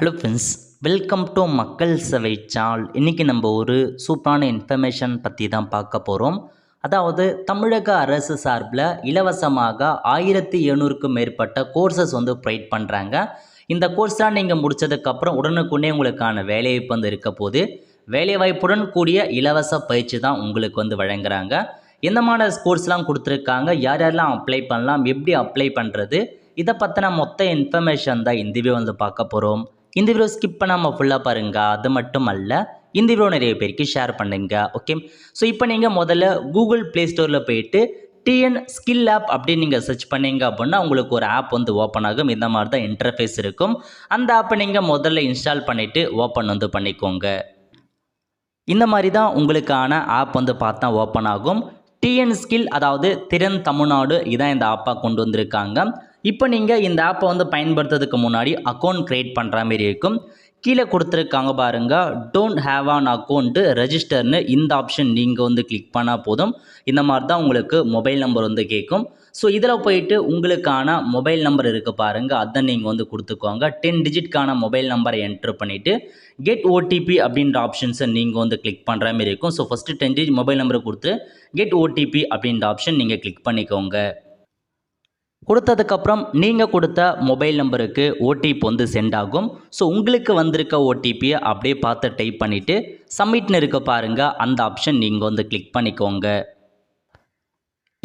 Hello friends, welcome to மக்கள் சேவை channel. இன்றைக்கி நம்ம ஒரு சூப்பரான இன்ஃபர்மேஷன் பற்றி தான் பார்க்க போகிறோம். அதாவது தமிழக அரசு சார்பில் இலவசமாக 1700க்கும் மேற்பட்ட கோர்சஸ் ப்ரொவைட் பண்ணுறாங்க. இந்த கோர்ஸ்லாம் நீங்கள் முடித்ததுக்கப்புறம் உடனுக்குடனே உங்களுக்கான வேலைவாய்ப்பு இருக்க போது வேலைவாய்ப்புடன் கூடிய இலவச பயிற்சி தான் உங்களுக்கு வழங்குறாங்க. எந்த மாதிரி கோர்ஸ்லாம் கொடுத்துருக்காங்க, யார் யாரெல்லாம் அப்ளை பண்ணலாம், எப்படி அப்ளை பண்ணுறது, இதை பற்றின மொத்த இன்ஃபர்மேஷன் தான் இந்த வீடியோ பார்க்க போகிறோம். இந்த வீடியோ ஸ்கிப் பண்ணாமல் ஃபுல்லாக பாருங்கள். அது மட்டும் அல்ல, இந்த வீடியோ நிறைய பேருக்கு ஷேர் பண்ணுங்க. ஓகே, ஸோ இப்போ நீங்கள் முதல்ல கூகுள் ப்ளே ஸ்டோரில் போயிட்டு டிஎன் ஸ்கில் ஆப் அப்படின்னு நீங்கள் சர்ச் பண்ணீங்க அப்படின்னா உங்களுக்கு ஒரு ஆப் ஓப்பன் ஆகும். இந்த மாதிரி தான் இன்டர்ஃபேஸ் இருக்கும். அந்த ஆப்பை நீங்கள் முதல்ல இன்ஸ்டால் பண்ணிவிட்டு ஓப்பன் பண்ணிக்கோங்க. இந்த மாதிரி தான் உங்களுக்கான ஆப் பார்த்தா ஓப்பன் ஆகும். டிஎன் ஸ்கில், அதாவது திறன் தமிழ்நாடு, இதான் இந்த ஆப்பாக கொண்டு வந்திருக்காங்க. இப்போ நீங்கள் இந்த ஆப்பை பயன்படுத்துறதுக்கு முன்னாடி அக்கௌண்ட் க்ரியேட் பண்ணுற மாதிரி இருக்கும். கீழே கொடுத்துருக்காங்க பாருங்கள், டோன்ட் ஹேவ் ஆன் அக்கௌண்ட்டு ரெஜிஸ்டர்னு. இந்த ஆப்ஷன் நீங்கள் கிளிக் பண்ணால் போதும். இந்த மாதிரி தான் உங்களுக்கு மொபைல் நம்பர் கேட்கும். ஸோ இதில் போயிட்டு உங்களுக்கான மொபைல் நம்பர் இருக்குது பாருங்கள், அதை நீங்கள் கொடுத்துக்கோங்க. 10 டிஜிட்கான மொபைல் நம்பரை என்ட்ரு பண்ணிவிட்டு கெட் ஓடிபி அப்படின்ற ஆப்ஷன்ஸை நீங்கள் கிளிக் பண்ணுற மாதிரி இருக்கும். ஸோ ஃபஸ்ட்டு 10 டிஜிட் மொபைல் நம்பரை கொடுத்து கெட் ஓடிபி அப்படின்ற ஆப்ஷன் நீங்கள் கிளிக் பண்ணிக்கோங்க. கொடுத்ததுக்கப்புறம் நீங்கள் கொடுத்த மொபைல் நம்பருக்கு ஓடிபி சென்ட் ஆகும். ஸோ உங்களுக்கு வந்திருக்க ஓடிபியை அப்படியே பார்த்து டைப் பண்ணிவிட்டு சப்மிட்னு இருக்க பாருங்கள், அந்த ஆப்ஷன் நீங்கள் கிளிக் பண்ணிக்கோங்க.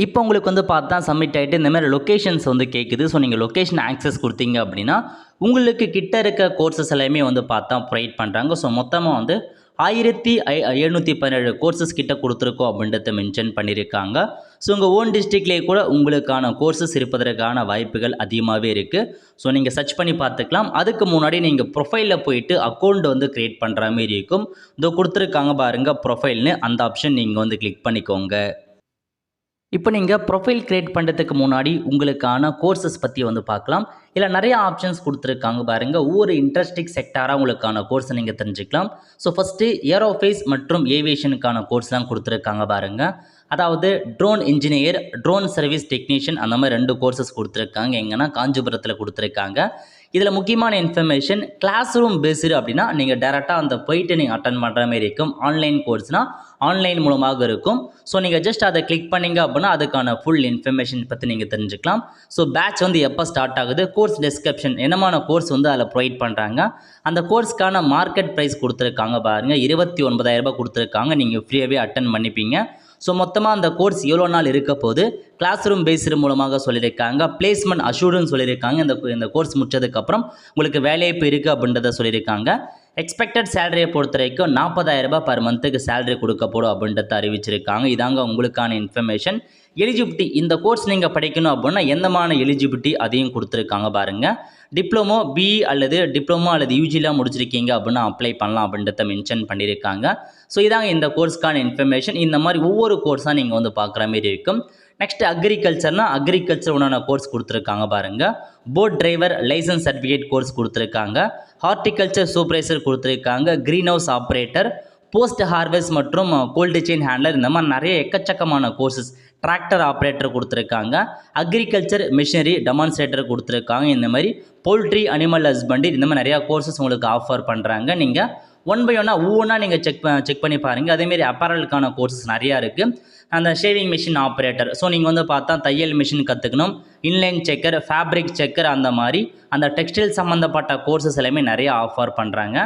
இப்போ உங்களுக்கு பார்த்தா சப்மிட் ஆகிட்டு இந்த மாதிரி லொக்கேஷன்ஸ் கேட்குது. ஸோ நீங்கள் லொக்கேஷன் ஆக்சஸ் கொடுத்தீங்க அப்படின்னா உங்களுக்கு கிட்ட இருக்க கோர்சஸ் எல்லாமே பார்த்தா ப்ரொவைட் பண்ணுறாங்க. ஸோ மொத்தமாக 1717 கோர்சஸ் கிட்ட கொடுத்துருக்கோம் அப்படின்றத மென்ஷன் பண்ணியிருக்காங்க. ஸோ உங்கள் ஓன் டிஸ்ட்ரிக்ட்லேயே கூட உங்களுக்கான கோர்சஸ் இருப்பதற்கான வாய்ப்புகள் அதிகமாகவே இருக்குது. ஸோ நீங்கள் சர்ச் பண்ணி பார்த்துக்கலாம். அதுக்கு முன்னாடி நீங்கள் ப்ரொஃபைலில் போயிட்டு அக்கௌண்ட் க்ரியேட் பண்ணுற மாதிரி இருக்கும். இதோ கொடுத்துருக்காங்க பாருங்கள் ப்ரொஃபைல்னு, அந்த ஆப்ஷன் நீங்கள் கிளிக் பண்ணிக்கோங்க. இப்போ நீங்கள் ப்ரொஃபைல் க்ரியேட் பண்ணுறதுக்கு முன்னாடி உங்களுக்கான கோர்சஸ் பற்றி பார்க்கலாம். இல்லை நிறைய ஆப்ஷன்ஸ் கொடுத்துருக்காங்க பாருங்கள். ஒவ்வொரு இன்ட்ரெஸ்டிங் செக்டாராக உங்களுக்கான கோர்ஸை நீங்கள் தெரிஞ்சுக்கலாம். ஸோ ஃபஸ்ட்டு ஏரோஃபேஸ் மற்றும் ஏவியேஷனுக்கான கோர்ஸ்லாம் கொடுத்துருக்காங்க பாருங்கள். அதாவது drone engineer, drone service technician, அந்த மாதிரி 2 கோர்சஸ் கொடுத்துருக்காங்க. எங்கன்னா காஞ்சிபுரத்தில் கொடுத்துருக்காங்க. இதில் முக்கியமான இன்ஃபர்மேஷன், கிளாஸ் ரூம் பேஸ்டு அப்படின்னா நீங்கள் டேரெக்டாக போயிட்டு நீங்கள் அட்டன் பண்ணுற மாதிரி இருக்கும். ஆன்லைன் கோர்ஸ்னால் ஆன்லைன் மூலமாக இருக்கும். ஸோ நீங்கள் ஜஸ்ட் அதை கிளிக் பண்ணிங்க அப்படின்னா அதுக்கான ஃபுல் இன்ஃபர்மேஷன் பற்றி நீங்கள் தெரிஞ்சுக்கலாம். ஸோ பேட்ச் எப்போ ஸ்டார்ட் ஆகுது, கோர்ஸ் டிஸ்கிரிப்ஷன், என்னமான கோர்ஸ் அதில் ப்ரொவைட் பண்ணுறாங்க, அந்த கோர்ஸ்க்கான மார்க்கெட் ப்ரைஸ் கொடுத்துருக்காங்க பாருங்கள், 29,000 ரூபாய் கொடுத்துருக்காங்க. நீங்கள் ஃப்ரீயாகவே அட்டன் பண்ணிப்பீங்க. ஸோ மொத்தமாக அந்த கோர்ஸ் எவ்வளோ நாள் இருக்க போது, கிளாஸ் ரூம் பேஸ்டு மூலமாக சொல்லியிருக்காங்க. பிளேஸ்மெண்ட் அஷூர்டுன்னு சொல்லியிருக்காங்க. இந்த கோர்ஸ் முடிச்சதுக்கப்புறம் உங்களுக்கு வேலைவாய்ப்பு இருக்குது அப்படின்றத சொல்லியிருக்காங்க. எக்ஸ்பெக்டட் சேலரியை பொறுத்த வரைக்கும் 40,000 ரூபாய் பர் மந்த்துக்கு சேலரி கொடுக்கப்படும் அப்படின்றத அறிவிச்சிருக்காங்க. இதாங்க உங்களுக்கான இன்ஃபர்மேஷன். எலிஜிபிலிட்டி, இந்த கோர்ஸ் நீங்கள் படிக்கணும் அப்படின்னா எந்தமான எலிஜிபிலிட்டி அதையும் கொடுத்துருக்காங்க பாருங்கள். டிப்ளமோ, பிஇ அல்லது டிப்ளமோ அல்லது யூஜிலாம் முடிச்சிருக்கீங்க அப்படின்னா அப்ளை பண்ணலாம் அப்படின்றத மென்ஷன் பண்ணியிருக்காங்க. ஸோ இதாங்க இந்த கோர்ஸ்க்கான இன்ஃபர்மேஷன். இந்த மாதிரி ஒவ்வொரு கோர்ஸாக நீங்கள் பார்க்குற மாதிரி இருக்கும். நெக்ஸ்ட் அக்ரிகல்ச்சர்னால் அக்ரிகல்ச்சர் உண்டான கோர்ஸ் கொடுத்துருக்காங்க பாருங்கள். Boat driver licence certificate course கொடுத்துருக்காங்க. ஹார்டிகல்ச்சர் சூப்பர்வைசர் கொடுத்துருக்காங்க. Greenhouse operator, post harvest மற்றும் கோல்டு செயின் ஹேண்ட்லர், இந்த மாதிரி நிறைய எக்கச்சக்கமான கோர்சஸ். டிராக்டர் ஆப்ரேட்டர் கொடுத்துருக்காங்க. அக்ரிகல்ச்சர் மிஷினரி டெமான்ஸ்ட்ரேட்டர் கொடுத்துருக்காங்க. இந்த மாதிரி போல்ட்ரி, அனிமல் ஹஸ்பண்ட்ரி, இந்த மாதிரி நிறையா கோர்சஸ் உங்களுக்கு ஆஃபர் பண்ணுறாங்க. நீங்கள் ஒன் பை ஒன்னாக ஒவ்வொன்றா நீங்கள் செக் பண்ணி பாருங்கள். அதேமாரி அப்பரலுக்கான கோர்சஸ் நிறையா இருக்குது. அந்த ஷேவிங் மிஷின் ஆப்ரேட்டர், ஸோ நீங்கள் பார்த்தா தையல் மிஷின் கற்றுக்கணும், இன்லைன் செக்கர், ஃபேப்ரிக் செக்கர், அந்த மாதிரி அந்த டெக்ஸ்டைல் சம்மந்தப்பட்ட கோர்சஸ் எல்லாமே நிறையா ஆஃபர் பண்ணுறாங்க.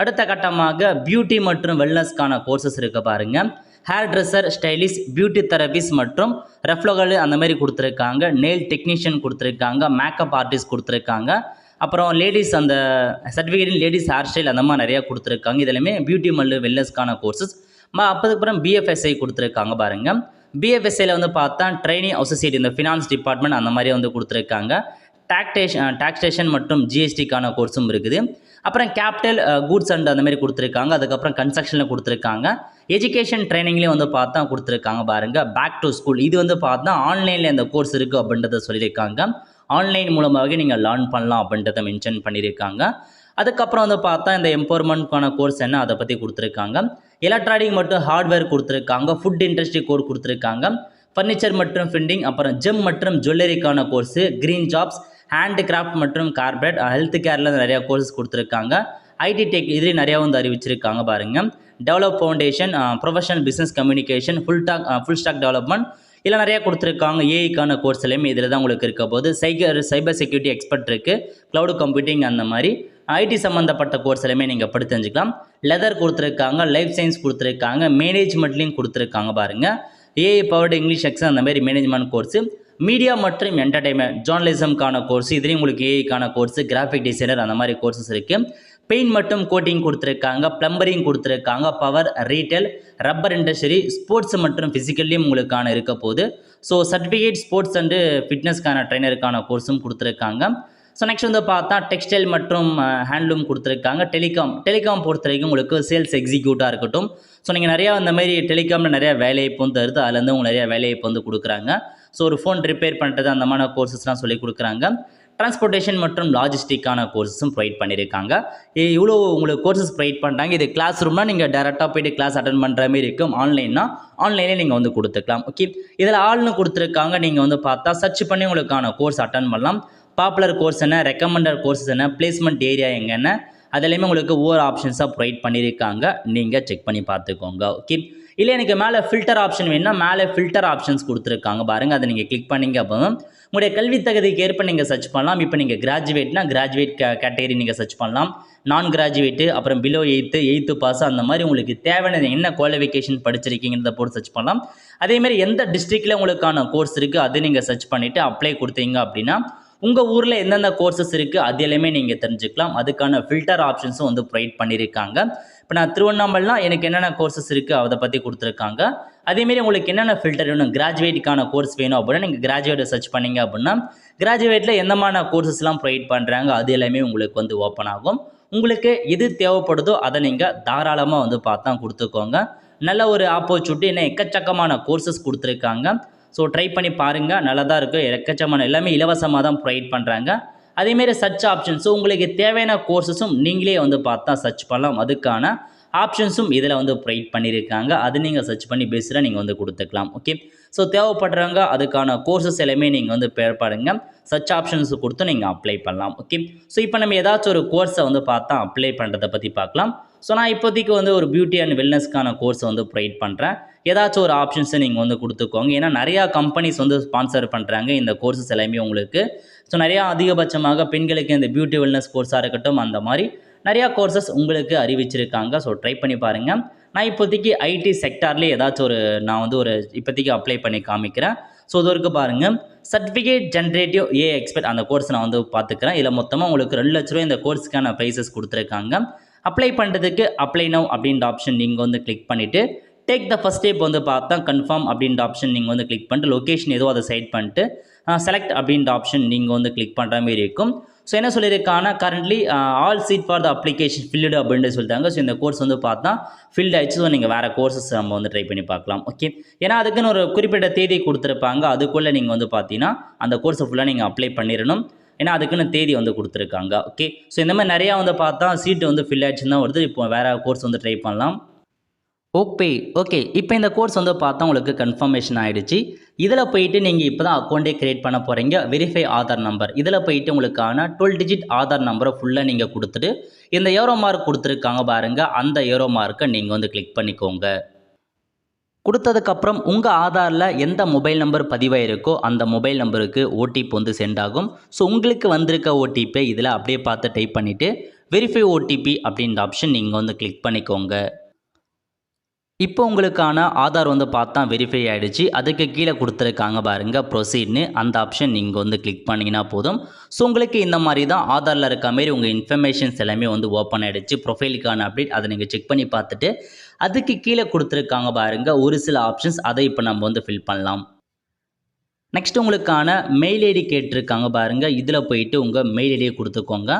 அடுத்த கட்டமாக பியூட்டி மற்றும் வெல்னஸ்க்கான கோர்சஸ் இருக்க பாருங்கள். Hair dresser, stylish, beauty therapist மற்றும் ரெஃப்ளோகல் அந்த மாதிரி கொடுத்துருக்காங்க. நெயில் டெக்னீஷியன் கொடுத்துருக்காங்க. மேக்கப் ஆர்டிஸ்ட் கொடுத்துருக்காங்க. அப்புறம் லேடிஸ் அந்த சர்டிஃபிகேட் லேடிஸ் ஹேர் ஸ்டைல், அந்த மாதிரி நிறையா கொடுத்துருக்காங்க. இதெல்லாமே பியூட்டி மற்றும் வெல்னஸ்க்கான கோர்சஸ். அதுக்கப்புறம் பிஎஃப்எஸ்ஐ கொடுத்துருக்காங்க பாருங்கள். பிஎஃப்எஸ்ஐயில் பார்த்தா ட்ரைனிங் அசோசியேட், இந்த ஃபினான்ஸ் டிபார்ட்மெண்ட் அந்த மாதிரி கொடுத்துருக்காங்க. டாக்ஸேஷன் மற்றும் ஜிஎஸ்டிக்கான கோர்ஸும் இருக்குது. அப்புறம் கேபிட்டல் கூட்ஸ் அண்ட் அந்த மாதிரி கொடுத்துருக்காங்க. அதுக்கப்புறம் கன்ஸ்ட்ரக்ஷனில் கொடுத்துருக்காங்க. எஜுகேஷன் ட்ரைனிங்லேயும் பார்த்தா கொடுத்துருக்காங்க பாருங்கள். பேக் டு ஸ்கூல், இது பார்த்தா ஆன்லைனில் இந்த கோர்ஸ் இருக்குது அப்படின்றத சொல்லியிருக்காங்க. ஆன்லைன் மூலமாக நீங்கள் லேர்ன் பண்ணலாம் அப்படின்றத மென்ஷன் பண்ணியிருக்காங்க. அதுக்கப்புறம் பார்த்தா இந்த எம்பவர்மெண்ட்கான கோர்ஸ் என்ன அதை பற்றி கொடுத்துருக்காங்க. எலக்ட்ரானிக் மற்றும் ஹார்ட்வேர் கொடுத்துருக்காங்க. ஃபுட் இண்டஸ்ட்ரி கோர்ஸ் கொடுத்துருக்காங்க. ஃபர்னிச்சர் மற்றும் பிரிண்டிங், அப்புறம் ஜெம் மற்றும் ஜுவல்லரிக்கான course, green jobs, hand craft மற்றும் கார்பரேட் ஹெல்த் கேரில் நிறையா கோர்சஸ் கொடுத்துருக்காங்க. ஐடி டெக் இதுலேயும் நிறையா வந்து அறிவிச்சிருக்காங்க பாருங்கள். Develop foundation, professional business communication, full stock development இதில் நிறையா கொடுத்துருக்காங்க. ஏஐக்கான கோர்ஸ் எல்லாமே இதில் தான் உங்களுக்கு இருக்க போது. சைபர் செக்யூரிட்டி எக்ஸ்பர்ட் இருக்குது, க்ளவுட் கம்ப்யூட்டிங் அந்த மாதிரி ஐடி சம்மந்தப்பட்ட கோர்ஸ் எல்லாமே நீங்கள் படித்து தெரிஞ்சுக்கலாம். லெதர் கொடுத்துருக்காங்க, லைஃப் சயின்ஸ் கொடுத்துருக்காங்க, மேனேஜ்மெண்ட்லேயும் கொடுத்துருக்காங்க பாருங்கள். ஏஐ பவர்டு இங்கிலீஷ் எக்ஸாம் அந்த மாதிரி மேனேஜ்மெண்ட் கோர்ஸு, மீடியா மற்றும் என்டர்டைன்மெண்ட் ஜேர்னலிசம்கான கோர்ஸ், இதுலேயும் உங்களுக்கு ஏஐக்கான கோர்ஸு, கிராஃபிக் டிசைனர் அந்த மாதிரி கோர்சஸ் இருக்குது. பெயிண்ட் மற்றும் கோட்டிங் கொடுத்துருக்காங்க, ப்ளம்பரிங் கொடுத்துருக்காங்க, power, retail, rubber industry, sports மற்றும் ஃபிசிக்கல்லையும் உங்களுக்கான இருக்க போகுது. ஸோ சர்டிஃபிகேட் ஸ்போர்ட்ஸ் அண்டு ஃபிட்னஸ்க்கான ட்ரைனருக்கான கோர்ஸும் கொடுத்துருக்காங்க. ஸோ நெக்ஸ்ட் வந்து பார்த்தா டெக்ஸ்டைல் மற்றும் ஹேண்ட்லூம் கொடுத்துருக்காங்க. டெலிகாம் பொறுத்த வரைக்கும் உங்களுக்கு சேல்ஸ் எக்ஸிக்யூட்டாக இருக்கட்டும். ஸோ நீங்கள் நிறையா அந்த மாதிரி டெலிகாமில் நிறையா வேலைவாய்ப்பு வந்து தருது, அதுலேருந்து உங்களுக்கு நிறையா வேலைவாய்ப்பு வந்து கொடுக்குறாங்க. ஸோ ஒரு ஃபோன் ரிப்பேர் பண்ணுறது அந்த மாதிரி கோர்சஸ்லாம் சொல்லி கொடுக்குறாங்க. டிரான்ஸ்போர்ட்டேஷன் மற்றும் லாஜிஸ்டிக்கான கோர்ஸஸும் ப்ரொவைட் பண்ணியிருக்காங்க. இவ்வளோ உங்களுக்கு கோர்சஸ் ப்ரொவைட் பண்ணுறாங்க. இது கிளாஸ் ரூம்னால் நீங்கள் டேரெக்டாக போய்ட்டு கிளாஸ் அட்டன் பண்ணுற மாதிரி இருக்கும். ஆன்லைனே நீங்கள் வந்து கொடுத்துக்கலாம். ஓகே, இதில் ஆள்னு கொடுத்துருக்காங்க. நீங்கள் வந்து பார்த்தா சர்ச் பண்ணி உங்களுக்கான கோர்ஸ் அட்டன் பண்ணலாம். பாப்புலர் கோர்ஸ் என்ன, ரெக்கமெண்டட் கோர்ஸஸ் என்ன, பிளேஸ்மெண்ட் ஏரியா எங்கன்னா அதெல்லாமே உங்களுக்கு ஒவ்வொரு ஆப்ஷன்ஸாக ப்ரொவைட் பண்ணியிருக்காங்க. நீங்கள் செக் பண்ணி பார்த்துக்கோங்க. ஓகே, இல்லை எனக்கு மேலே ஃபில்டர் ஆப்ஷன் வேணும்னா மேலே ஃபில்டர் ஆப்ஷன்ஸ் கொடுத்துருக்காங்க பாருங்கள். அதை நீங்கள் கிளிக் பண்ணிங்க அப்போ உங்களுடைய கல்வி தகுதிக்கு ஏற்ப நீங்கள் சர்ச் பண்ணலாம். இப்போ நீங்கள் கிராஜுவேட்னா கிராஜுவேட் கேட்டகரி நீங்கள் சர்ச் பண்ணலாம். நான் கிராஜுவேட்டு, அப்புறம் பிலோ 8th பாஸ் அந்த மாதிரி உங்களுக்கு தேவையான என்ன குவாலிஃபிகேஷன் படிச்சிருக்கீங்கிறத போட்டு சர்ச் பண்ணலாம். அதேமாதிரி எந்த டிஸ்ட்ரிக்டில் உங்களுக்கான கோர்ஸ் இருக்குது அது நீங்கள் சர்ச் பண்ணிவிட்டு அப்ளை கொடுத்தீங்க அப்படின்னா உங்கள் ஊரில் எந்தெந்த கோர்சஸ் இருக்குது அது எல்லாமே நீங்கள் தெரிஞ்சுக்கலாம். அதுக்கான ஃபில்டர் ஆப்ஷன்ஸும் வந்து ப்ரொவைட் பண்ணியிருக்காங்க. இப்போ நான் திருவண்ணாமலைனா எனக்கு என்னென்ன கோர்சஸ் இருக்குது அதை பற்றி கொடுத்துருக்காங்க. அதேமாரி உங்களுக்கு என்னென்ன ஃபில்டர் வேணும், கிராஜுவேட்டுக்கான கோர்ஸ் வேணும் அப்படின்னா நீங்கள் கிராஜுவேட்டை சர்ச் பண்ணிங்க அப்படின்னா கிராஜுவேட்டில் எந்த மாதிரி கோர்சஸ்லாம் ப்ரொவைட் பண்ணுறாங்க அது எல்லாமே உங்களுக்கு வந்து ஓப்பன் ஆகும். உங்களுக்கு எது தேவைப்படுதோ அதை நீங்கள் தாராளமாக வந்து பார்த்தா கொடுத்துக்கோங்க. நல்ல ஒரு ஆப்பர்ச்சுனிட்டி, என்ன எக்கச்சக்கமான கோர்சஸ் கொடுத்துருக்காங்க. ஸோ ட்ரை பண்ணி பாருங்கள், நல்லா தான் இருக்குது. எக்கச்சக்கமான எல்லாமே இலவசமாக தான் ப்ரொவைட் பண்ணுறாங்க. அதேமாரி சர்ச் ஆப்ஷன்ஸும் உங்களுக்கு தேவையான கோர்சஸும் நீங்களே வந்து பார்த்தா சர்ச் பண்ணலாம். அதுக்கான ஆப்ஷன்ஸும் இதில் வந்து ப்ரொவைட் பண்ணியிருக்காங்க. அது நீங்கள் சர்ச் பண்ணி பேஸில் நீங்கள் வந்து கொடுத்துக்கலாம். ஓகே, ஸோ தேவைப்படுறவங்க அதுக்கான கோர்சஸ் எல்லாமே நீங்கள் வந்து பாருங்க. சர்ச் ஆப்ஷன்ஸ் கொடுத்து நீங்கள் அப்ளை பண்ணலாம். ஓகே, ஸோ இப்போ நம்ம ஏதாச்சும் ஒரு கோர்ஸை வந்து பார்த்தா அப்ளை பண்ணுறதை பற்றி பார்க்கலாம். ஸோ நான் இப்போதைக்கு வந்து ஒரு பியூட்டி அண்ட் வெல்னஸ்க்கான கோர்ஸை வந்து ப்ரொவைட் பண்ணுறேன். ஏதாச்சும் ஒரு ஆப்ஷன்ஸை நீங்கள் வந்து கொடுத்துக்கோங்க. ஏன்னா நிறையா கம்பெனிஸ் வந்து ஸ்பான்சர் பண்ணுறாங்க இந்த கோர்சஸ் எல்லாமே உங்களுக்கு. ஸோ நிறையா அதிகபட்சமாக பெண்களுக்கு இந்த பியூட்டி வெல்னஸ் கோர்ஸாக இருக்கட்டும் அந்த மாதிரி நிறையா கோர்சஸ் உங்களுக்கு அறிவிச்சிருக்காங்க. ஸோ ட்ரை பண்ணி பாருங்கள். நான் இப்போதைக்கு ஐடி செக்டார்லேயே ஏதாச்சும் நான் வந்து இப்போதைக்கு அப்ளை பண்ணி காமிக்கிறேன். ஸோ இது வரைக்கும் பாருங்கள், சர்டிஃபிகேட் ஜென்ரேட்டிவ் ஏஐ எக்ஸ்பர்ட் அந்த கோர்ஸ் நான் வந்து பார்த்துக்கிறேன். இதில் மொத்தமாக உங்களுக்கு 2 லட்ச ரூபா இந்த கோர்ஸுக்கான ப்ரைஸஸ் கொடுத்துருக்காங்க. அப்ளை பண்ணுறதுக்கு அப்ளை நவ் அப்படின்ற ஆப்ஷன் நீங்கள் வந்து கிளிக் பண்ணிவிட்டு டேக் த ஃபஸ்ட் ஸ்டெப் வந்து பார்த்தா கன்ஃபார்ம் அப்படின்ற ஆப்ஷன் நீங்கள் வந்து கிளிக் பண்ணிட்டு லொக்கேஷன் ஏதோ அதை செலக்ட் பண்ணிட்டு செலக்ட் அப்படின்ற ஆப்ஷன் நீங்கள் வந்து கிளிக் பண்ணுற மாதிரி இருக்கும். ஸோ என்ன சொல்லியிருக்காங்கன்னா currently all seat for the application filled அப்படின்ட்டு சொல்லிட்டாங்க. ஸோ இந்த கோர்ஸ் வந்து பார்த்தா ஃபில்ட் ஆயிடுச்சு. ஸோ நீங்கள் வேறு கோர்சஸ் நம்ம வந்து ட்ரை பண்ணி பார்க்கலாம். ஓகே, ஏன்னா அதுக்குன்னு ஒரு குறிப்பிட்ட தேதி கொடுத்துருப்பாங்க. அதுக்குள்ளே நீங்கள் வந்து பார்த்தீங்கன்னா அந்த கோர்ஸை ஃபுல்லாக நீங்கள் அப்ளை பண்ணிடணும். ஏன்னா அதுக்குன்னு தேதி வந்து கொடுத்துருக்காங்க. ஓகே, ஸோ இந்த மாதிரி நிறையா வந்து பார்த்தா சீட்டு வந்து ஃபில் ஆயிடுச்சுன்னு தான் வருது. இப்போ வேறு கோர்ஸ் வந்து ட்ரை பண்ணலாம். ஓகே, இப்போ இந்த கோர்ஸ் வந்து பார்த்தா உங்களுக்கு கன்ஃபர்மேஷன் ஆகிடுச்சு. இதில் போயிட்டு நீங்கள் இப்போ தான் அக்கௌண்ட்டே க்ரியேட் பண்ண போகிறீங்க. வெரிஃபை ஆதார் நம்பர் இதில் போயிட்டு உங்களுக்கான 12 டிஜிட் ஆதார் நம்பரை ஃபுல்லாக நீங்கள் கொடுத்துட்டு இந்த ஏரோ மார்க் கொடுத்துருக்காங்க பாருங்கள், அந்த ஏரோ மார்க்கை நீங்கள் வந்து கிளிக் பண்ணிக்கோங்க. கொடுத்ததுக்கப்புறம் உங்கள் ஆதாரில் எந்த மொபைல் நம்பர் பதிவாயிருக்கோ அந்த மொபைல் நம்பருக்கு ஓடிபி வந்து சென்ட் ஆகும். ஸோ உங்களுக்கு வந்திருக்க ஓடிபி இதில் அப்படியே பார்த்து டைப் பண்ணிவிட்டு வெரிஃபை ஓடிபி அப்படின்ற ஆப்ஷன் நீங்கள் வந்து கிளிக் பண்ணிக்கோங்க. இப்போ உங்களுக்கான ஆதார் வந்து பார்த்தா வெரிஃபை ஆகிடுச்சு. அதுக்கு கீழே கொடுத்துருக்காங்க பாருங்கள் ப்ரொசீட்னு, அந்த ஆப்ஷன் நீங்கள் வந்து கிளிக் பண்ணிங்கன்னா போதும். ஸோ உங்களுக்கு இந்த மாதிரி தான் ஆதாரில் இருக்க மாதிரி உங்கள் இன்ஃபர்மேஷன்ஸ் எல்லாமே வந்து ஓப்பன் ஆகிடுச்சு. ப்ரொஃபைலுக்கான அப்டேட் அதை நீங்கள் செக் பண்ணி பார்த்துட்டு அதுக்கு கீழே கொடுத்துருக்காங்க பாருங்கள் ஒரு சில ஆப்ஷன்ஸ், அதை இப்போ நம்ம வந்து ஃபில் பண்ணலாம். நெக்ஸ்ட் உங்களுக்கான மெயில் ஐடி கேட்டிருக்காங்க பாருங்கள், இதில் போயிட்டு உங்கள் மெயில் ஐடியை கொடுத்துக்கோங்க.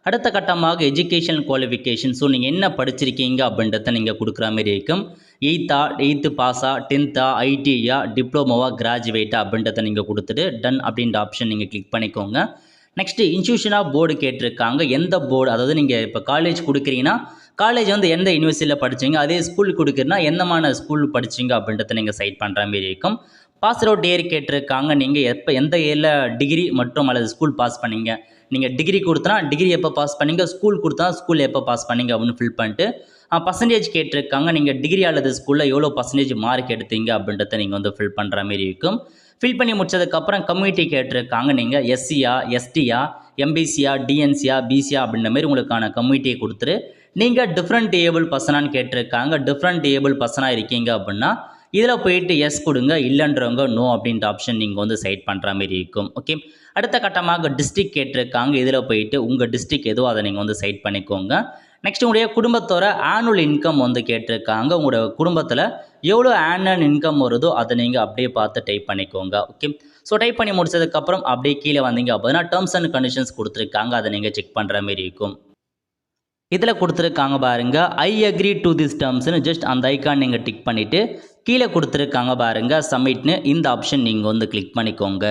அடுத்த கட்டமாக எஜுகேஷன் குவாலிஃபிகேஷன், ஸோ நீங்கள் என்ன படிச்சிருக்கீங்க அப்படின்றத நீங்கள் கொடுக்குற மாதிரி இருக்கும். 8th பாஸா, 10th ஐடியா, டிப்ளமோவா, கிராஜுவேட்டா அப்படின்றத நீங்கள் கொடுத்துட்டு டன் அப்படின்ற ஆப்ஷன் நீங்கள் கிளிக் பண்ணிக்கோங்க. நெக்ஸ்ட்டு இன்ஸ்டியூஷன் ஆஃப் போர்டு கேட்டிருக்காங்க. எந்த போர்டு, அதாவது நீங்கள் இப்போ காலேஜ் கொடுக்குறீங்கன்னா காலேஜ் வந்து எந்த யூனிவர்சிட்டியில் படிச்சிங்க, அதே ஸ்கூல் கொடுக்குறீங்கன்னா எந்த மாதிரி ஸ்கூல் படிச்சிங்க அப்படின்றத நீங்கள் சைட் பண்ணுற மாதிரி இருக்கும். பாஸ் அவுட் இயர் கேட்டிருக்காங்க. நீங்கள் எந்த இயரில் டிகிரி மற்றும் அல்லது ஸ்கூல் பாஸ் பண்ணீங்க. நீங்கள் டிகிரி கொடுத்தனா டிகிரி எப்போ பாஸ் பண்ணீங்க, ஸ்கூல் கொடுத்தா ஸ்கூல் எப்போ பாஸ் பண்ணீங்க அப்படின்னு ஃபில் பண்ணிட்டு பர்சன்டேஜ் கேட்டிருக்காங்க. நீங்கள் டிகிரி அல்லது ஸ்கூலில் எவ்வளோ பர்சன்டேஜ் மார்க் எடுத்தீங்க அப்படின்றத நீங்கள் வந்து ஃபில் பண்ணுற மாரி இருக்கும். ஃபில் பண்ணி முடிச்சதுக்கப்புறம் கம்யூனிட்டி கேட்டிருக்காங்க. நீங்கள் எஸ்சியா, எஸ்டியா, எம்பிசியா, டிஎன்சியா, பிசியா அப்படின்ற மாதிரி உங்களுக்கான கம்யூனிட்டியை கொடுத்துரு. நீங்கள் டிஃப்ரெண்ட் ஏபிள் பர்சனான்னு கேட்டிருக்காங்க. டிஃப்ரெண்ட் ஏபிள் பர்சனாக இருக்கீங்க அப்படின்னா இதில் போயிட்டு எஸ் கொடுங்க, இல்லைன்றவங்க நோ அப்படின்ற ஆப்ஷன் நீங்கள் வந்து செலக்ட் பண்ணுற மாதிரி இருக்கும். ஓகே, அடுத்த கட்டமாக டிஸ்ட்ரிக்ட் கேட்டிருக்காங்க. இதில் போயிட்டு உங்கள் டிஸ்ட்ரிக்ட் எதுவோ அதை நீங்கள் வந்து செலக்ட் பண்ணிக்கோங்க. நெக்ஸ்ட் உங்களுடைய குடும்பத்தோட ஆனுவல் இன்கம் வந்து கேட்டிருக்காங்க. உங்களோட குடும்பத்தில் எவ்வளோ ஆனுவல் இன்கம் வருதோ அதை நீங்கள் அப்படியே பார்த்து டைப் பண்ணிக்கோங்க. ஓகே, ஸோ டைப் பண்ணி முடிச்சதுக்கப்புறம் அப்படியே கீழே வந்தீங்க அப்படின்னா டேர்ம்ஸ் அண்ட் கண்டிஷன்ஸ் கொடுத்துருக்காங்க. அதை நீங்கள் செக் பண்ணுற மாதிரி இருக்கும். இதில் கொடுத்துருக்காங்க பாருங்கள், ஐ அக்ரி டு திஸ் டேர்ம்ஸ்னு ஜஸ்ட் அந்த ஐக்கான் நீங்கள் டிக் பண்ணிவிட்டு கீழே கொடுத்துருக்காங்க பாருங்கள் சப்மிட்னு, இந்த ஆப்ஷன் நீங்கள் வந்து கிளிக் பண்ணிக்கோங்க.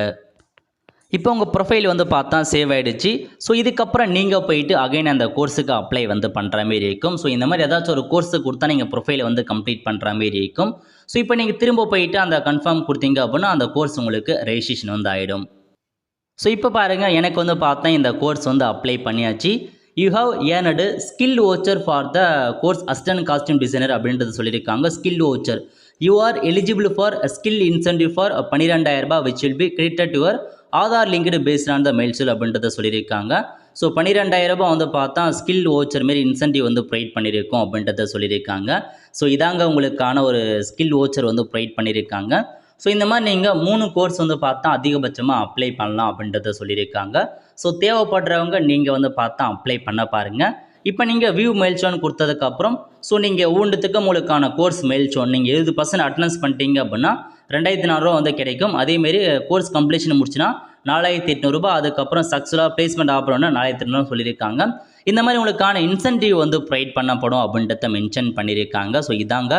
இப்போ உங்கள் ப்ரொஃபைல் வந்து பார்த்தா சேவ் ஆகிடுச்சு. ஸோ இதுக்கப்புறம் நீங்கள் போயிட்டு அகைன் அந்த கோர்ஸுக்கு அப்ளை வந்து பண்ணுற மாரி இருக்கும். ஸோ இந்த மாதிரி ஏதாச்சும் ஒரு கோர்ஸு கொடுத்தா நீங்கள் ப்ரொஃபைலை வந்து கம்ப்ளீட் பண்ணுற மாரி இருக்கும். ஸோ இப்போ நீங்கள் திரும்ப போயிட்டு அந்த கன்ஃபார்ம் கொடுத்தீங்க அப்படின்னா அந்த கோர்ஸ் உங்களுக்கு ரெஜிஸ்ட்ரேஷன் வந்து ஆகிடும். ஸோ இப்போ பாருங்கள், எனக்கு வந்து பார்த்தா இந்த கோர்ஸ் வந்து அப்ளை பண்ணியாச்சு. You have earned skill voucher for the course assistant costume designer அப்படின்றது சொல்லியிருக்காங்க. Skill voucher you are eligible for skill incentive for 12,000 ரூபாய் which will be credited your Aadhaar linked based on the மெயில்ஸில் அப்படின்றத சொல்லியிருக்காங்க. So 12,000 ரூபாய் வந்து பார்த்தா ஸ்கில் ஓச்சர் மாரி இன்சென்டிவ் வந்து ப்ரொவைட் பண்ணியிருக்கோம் அப்படின்றத சொல்லியிருக்காங்க. ஸோ இதாங்க உங்களுக்கான ஒரு ஸ்கில் ஓச்சர் வந்து ப்ரொவைட் பண்ணியிருக்காங்க. ஸோ இந்த மாதிரி நீங்கள் 3 கோர்ஸ் வந்து பார்த்தா அதிகபட்சமாக அப்ளை பண்ணலாம் அப்படின்றத சொல்லியிருக்காங்க. ஸோ தேவைப்படுறவங்க நீங்கள் வந்து பார்த்தா அப்ளை பண்ண பாருங்கள். இப்போ நீங்கள் வியூ மெயில் ஷோன் கொடுத்ததுக்கப்புறம் ஸோ நீங்கள் ஒவ்வொன்றுத்துக்கு உங்களுக்கான கோர்ஸ் மெயில் ஷோன் நீங்கள் 70% அட்டனன்ஸ் பண்ணிட்டீங்க அப்படின்னா 2,400 ரூபா வந்து கிடைக்கும். அதேமாரி கோர்ஸ் கம்ப்ளீஷன் முடிச்சுன்னா 4,800 ரூபாய். அதுக்கப்புறம் சக்ஸஸ்ஃபுல்லாக பிளேஸ்மெண்ட் ஆஃபர்னா 4,800 சொல்லியிருக்காங்க. இந்த மாதிரி உங்களுக்கான இன்சென்டிவ் வந்து ப்ரொவைட் பண்ணப்படும் அப்படின்றத மென்ஷன் பண்ணியிருக்காங்க. ஸோ இதாங்க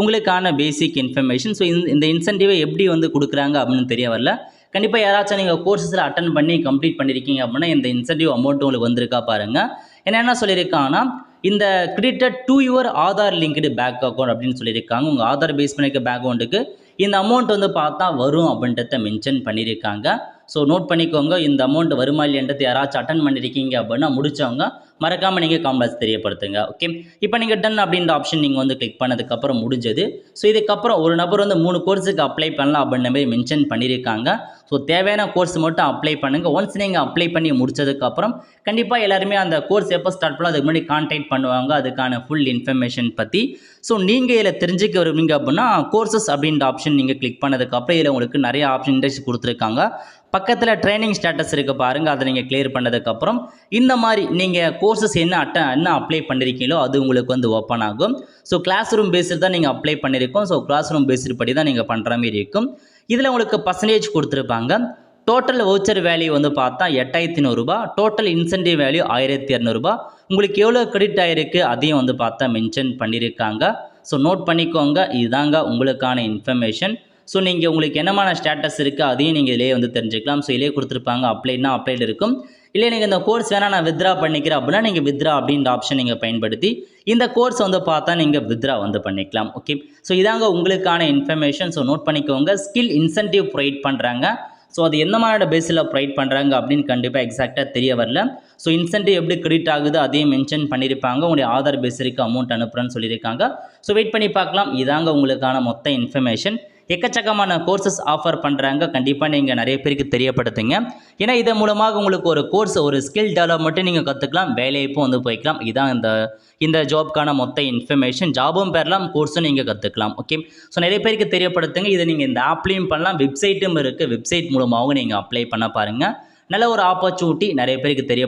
உங்களுக்கான பேசிக் இன்ஃபர்மேஷன். ஸோ இந்த இன்சென்டிவை எப்படி வந்து கொடுக்குறாங்க அப்படின்னு தெரிய வரல. கண்டிப்பாக யாராச்சும் நீங்கள் கோர்ஸஸில் அட்டன் பண்ணி கம்ப்ளீட் பண்ணியிருக்கீங்க அப்படின்னா இந்த இன்சென்டிவ் அமௌண்ட் உங்களுக்கு வந்திருக்கா பாருங்கள். என்ன சொல்லியிருக்காங்கன்னா இந்த credited to your Aadhaar linked bank account அப்படின்னு சொல்லியிருக்காங்க. உங்கள் ஆதார் பேஸ் பண்ணிக்க பேங்க் அக்கௌண்ட்டுக்கு இந்த அமௌண்ட் வந்து பார்த்தா வரும் அப்படின்றத மென்ஷன் பண்ணியிருக்காங்க. ஸோ நோட் பண்ணிக்கோங்க, இந்த அமௌண்ட் வருமா இல்லைன்றது யாராச்சும் அட்டன் பண்ணியிருக்கீங்க அப்படின்னா முடிச்சவங்க மறக்காமல் நீங்கள் காம்ப்ளெக்ஸ் தெரியப்படுத்துங்க. ஓகே, இப்போ நீங்கள் டன் அப்படின்ற ஆப்ஷன் நீங்கள் வந்து கிளிக் பண்ணதுக்கப்புறம் முடிஞ்சது. ஸோ இதுக்கப்புறம் ஒரு நபர் வந்து 3 கோர்ஸுக்கு அப்ளை பண்ணலாம் அப்படின்ற மாதிரி மென்ஷன் பண்ணியிருக்காங்க. ஸோ தேவையான கோர்ஸ் மட்டும் அப்ளை பண்ணுங்கள். ஒன்ஸ் நீங்கள் அப்ளை பண்ணி முடிச்சதுக்கப்புறம் கண்டிப்பாக எல்லாருமே அந்த கோர்ஸ் எப்போ ஸ்டார்ட் பண்ணலாம் அதுக்கு முன்னாடி கான்டாக்ட் பண்ணுவாங்க அதுக்கான ஃபுல் இன்ஃபர்மேஷன் பற்றி. ஸோ நீங்கள் இதில் தெரிஞ்சுக்க வருவீங்க அப்படின்னா கோர்சஸ் அப்படின்ற ஆப்ஷன் நீங்கள் கிளிக் பண்ணதுக்கப்புறம் இதில் உங்களுக்கு நிறைய ஆப்ஷன் இன்ட்ரெஸ்ட் கொடுத்துருக்காங்க. பக்கத்தில் ட்ரைனிங் ஸ்டேட்டஸ் இருக்குது பாருங்கள், அதை நீங்கள் கிளியர் பண்ணதுக்கப்புறம் இந்த மாதிரி நீங்கள் கோர்சஸ் என்ன அப்ளை பண்ணியிருக்கீங்களோ அது உங்களுக்கு வந்து ஓப்பன் ஆகும். ஸோ கிளாஸ் ரூம் பேஸ்டு தான் நீங்கள் அப்ளை பண்ணியிருக்கோம். ஸோ கிளாஸ் ரூம் பேஸ்டு படி தான் நீங்கள் பண்ணுற மாதிரி இருக்கும். இதில் உங்களுக்கு பர்சன்டேஜ் கொடுத்துருப்பாங்க. டோட்டல் வவுச்சர் வேல்யூ வந்து பார்த்தா 8,100 ரூபாய். டோட்டல் இன்சென்டிவ் வேல்யூ 1,200 ரூபாய். உங்களுக்கு எவ்வளோ கிரெடிட் ஆகிருக்கு அதையும் வந்து பார்த்தா மென்ஷன் பண்ணியிருக்காங்க. ஸோ நோட் பண்ணிக்கோங்க, இதுதாங்க உங்களுக்கான இன்ஃபர்மேஷன். ஸோ நீங்கள் உங்களுக்கு என்னமான ஸ்டேட்டஸ் இருக்குது அதையும் நீங்கள் இதிலே வந்து தெரிஞ்சுக்கலாம். ஸோ இதிலே கொடுத்துருப்பாங்க, அப்ளைனா அப்ளைடு இருக்கும். இல்லை நீங்கள் இந்த கோர்ஸ் வேணால் நான் வித்ரா பண்ணிக்கிறேன் அப்படின்னா நீங்கள் வித்ரா அப்படின்ற ஆப்ஷன் நீங்கள் பயன்படுத்தி இந்த கோர்ஸ் வந்து பார்த்தா நீங்கள் வித்ரா வந்து பண்ணிக்கலாம். ஓகே, ஸோ இதாங்க உங்களுக்கான இன்ஃபர்மேஷன். ஸோ நோட் பண்ணிக்கோங்க, ஸ்கில் இன்சென்டிவ் ப்ரொவைட் பண்ணுறாங்க. ஸோ அது எந்த மாதிரி பேஸில் ப்ரொவைட் பண்ணுறாங்க அப்படின்னு கண்டிப்பாக எக்ஸாக்டாக தெரிய வரல. ஸோ இன்சென்டிவ் எப்படி கிரெடிட் ஆகுது அதையும் மென்ஷன் பண்ணியிருப்பாங்க. உங்களுடைய ஆதார் பேஸருக்கு அமௌண்ட் அனுப்புகிறேன்னு சொல்லியிருக்காங்க. ஸோ வெயிட் பண்ணி பார்க்கலாம். இதாங்க உங்களுக்கான மொத்த இன்ஃபர்மேஷன். எக்கச்சக்கமான கோர்சஸ் ஆஃபர் பண்ணுறாங்க. கண்டிப்பாக நீங்கள் நிறைய பேருக்கு தெரியப்படுத்துங்க. ஏன்னா இதன் மூலமாக உங்களுக்கு ஒரு கோர்ஸ் ஒரு ஸ்கில் டெவலப்மெண்ட்டு நீங்கள் கற்றுக்கலாம், வேலையைப்பும் வந்து போய்க்கலாம். இதான் இந்த ஜாப்க்கான மொத்த இன்ஃபர்மேஷன். ஜாபும் பெறலாம், கோர்ஸும் நீங்கள் கற்றுக்கலாம். ஓகே, ஸோ நிறைய பேருக்கு தெரியப்படுத்துங்க. இதை நீங்கள் இந்த ஆப்லேயும் பண்ணலாம், வெப்சைட்டும் இருக்குது. வெப்சைட் மூலமாகவும் நீங்கள் அப்ளை பண்ண பாருங்கள். நல்ல ஒரு ஆப்பர்ச்சுனிட்டி நிறைய பேருக்கு தெரிய